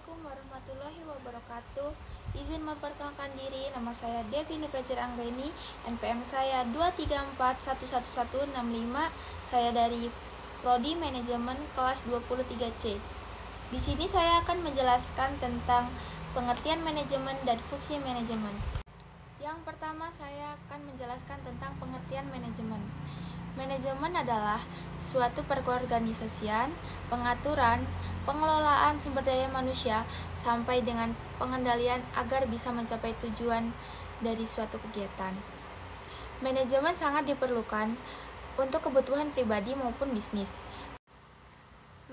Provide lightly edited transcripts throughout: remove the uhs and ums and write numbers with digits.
Assalamualaikum warahmatullahi wabarakatuh. Izin memperkenalkan diri, nama saya Devi Nuprajer Anggreni, NPM saya 234111165. Saya dari Prodi Manajemen kelas 23C. Di sini saya akan menjelaskan tentang pengertian manajemen dan fungsi manajemen. Yang pertama, saya akan menjelaskan tentang pengertian manajemen. Manajemen adalah suatu perorganisasian, pengaturan, pengelolaan sumber daya manusia, sampai dengan pengendalian agar bisa mencapai tujuan dari suatu kegiatan. Manajemen sangat diperlukan untuk kebutuhan pribadi maupun bisnis.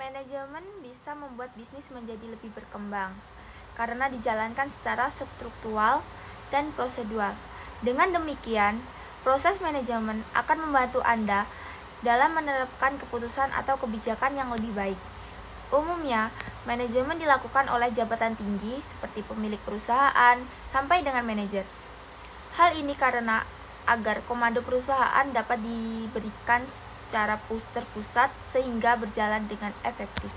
Manajemen bisa membuat bisnis menjadi lebih berkembang karena dijalankan secara struktural dan prosedural. Dengan demikian, proses manajemen akan membantu Anda dalam menerapkan keputusan atau kebijakan yang lebih baik. Umumnya, manajemen dilakukan oleh jabatan tinggi seperti pemilik perusahaan sampai dengan manajer. Hal ini karena agar komando perusahaan dapat diberikan secara terpusat sehingga berjalan dengan efektif.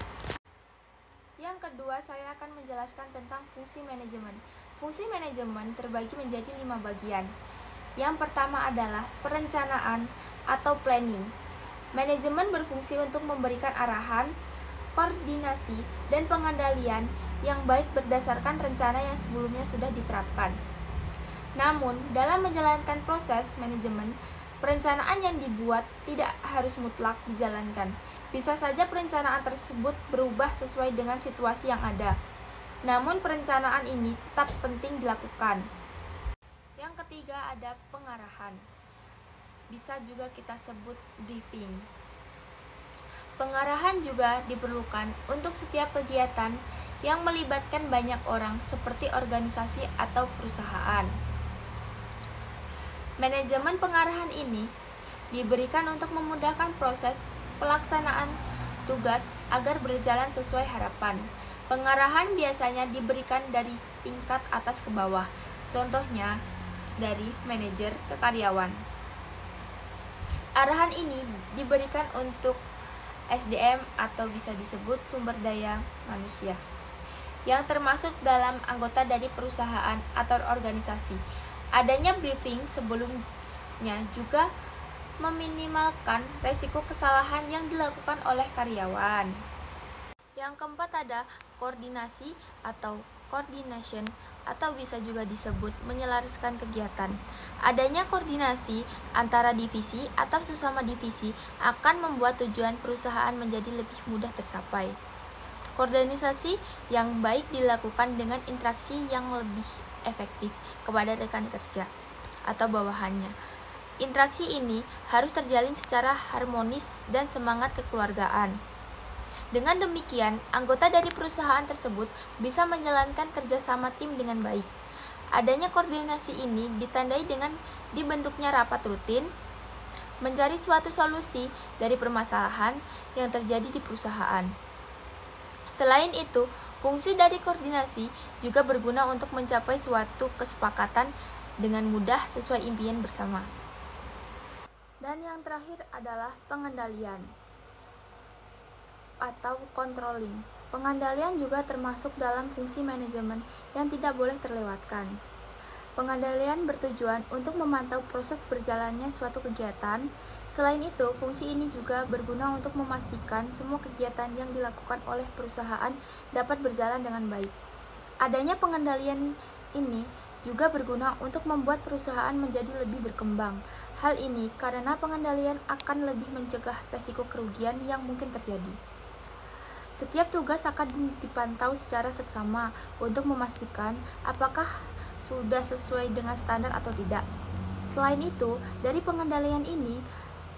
Yang kedua, saya akan menjelaskan tentang fungsi manajemen. Fungsi manajemen terbagi menjadi 5 bagian. Yang pertama adalah perencanaan atau planning. Manajemen berfungsi untuk memberikan arahan, koordinasi, dan pengendalian yang baik berdasarkan rencana yang sebelumnya sudah diterapkan. Namun, dalam menjalankan proses manajemen, perencanaan yang dibuat tidak harus mutlak dijalankan. Bisa saja perencanaan tersebut berubah sesuai dengan situasi yang ada. Namun, perencanaan ini tetap penting dilakukan. Yang ketiga ada pengarahan. Bisa juga kita sebut briefing. Pengarahan juga diperlukan untuk setiap kegiatan yang melibatkan banyak orang seperti organisasi atau perusahaan. Manajemen pengarahan ini diberikan untuk memudahkan proses pelaksanaan tugas agar berjalan sesuai harapan. Pengarahan biasanya diberikan dari tingkat atas ke bawah. Contohnya, dari manajer ke karyawan. Arahan ini diberikan untuk SDM atau bisa disebut sumber daya manusia, yang termasuk dalam anggota dari perusahaan atau organisasi. Adanya briefing sebelumnya juga meminimalkan resiko kesalahan yang dilakukan oleh karyawan. Yang keempat ada koordinasi atau coordination, atau bisa juga disebut menyelaraskan kegiatan. Adanya koordinasi antara divisi atau sesama divisi akan membuat tujuan perusahaan menjadi lebih mudah tercapai. Koordinasi yang baik dilakukan dengan interaksi yang lebih efektif kepada rekan kerja atau bawahannya. Interaksi ini harus terjalin secara harmonis dan semangat kekeluargaan. Dengan demikian, anggota dari perusahaan tersebut bisa menjalankan kerjasama tim dengan baik. Adanya koordinasi ini ditandai dengan dibentuknya rapat rutin, mencari suatu solusi dari permasalahan yang terjadi di perusahaan. Selain itu, fungsi dari koordinasi juga berguna untuk mencapai suatu kesepakatan dengan mudah sesuai impian bersama. Dan yang terakhir adalah pengendalian atau controlling. Pengendalian juga termasuk dalam fungsi manajemen yang tidak boleh terlewatkan. Pengendalian bertujuan untuk memantau proses berjalannya suatu kegiatan. Selain itu, fungsi ini juga berguna untuk memastikan semua kegiatan yang dilakukan oleh perusahaan dapat berjalan dengan baik. Adanya pengendalian ini juga berguna untuk membuat perusahaan menjadi lebih berkembang. Hal ini karena pengendalian akan lebih mencegah resiko kerugian yang mungkin terjadi. Setiap tugas akan dipantau secara seksama untuk memastikan apakah sudah sesuai dengan standar atau tidak. Selain itu, dari pengendalian ini,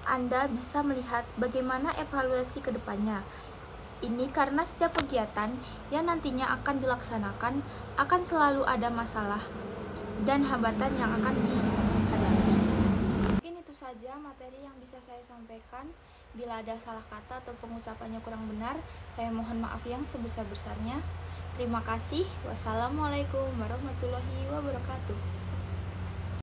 Anda bisa melihat bagaimana evaluasi ke depannya. Ini karena setiap kegiatan yang nantinya akan dilaksanakan akan selalu ada masalah dan hambatan yang akan dihadapi. Mungkin itu saja materi yang bisa saya sampaikan. Bila ada salah kata atau pengucapannya kurang benar, saya mohon maaf yang sebesar-besarnya. Terima kasih. Wassalamualaikum warahmatullahi wabarakatuh.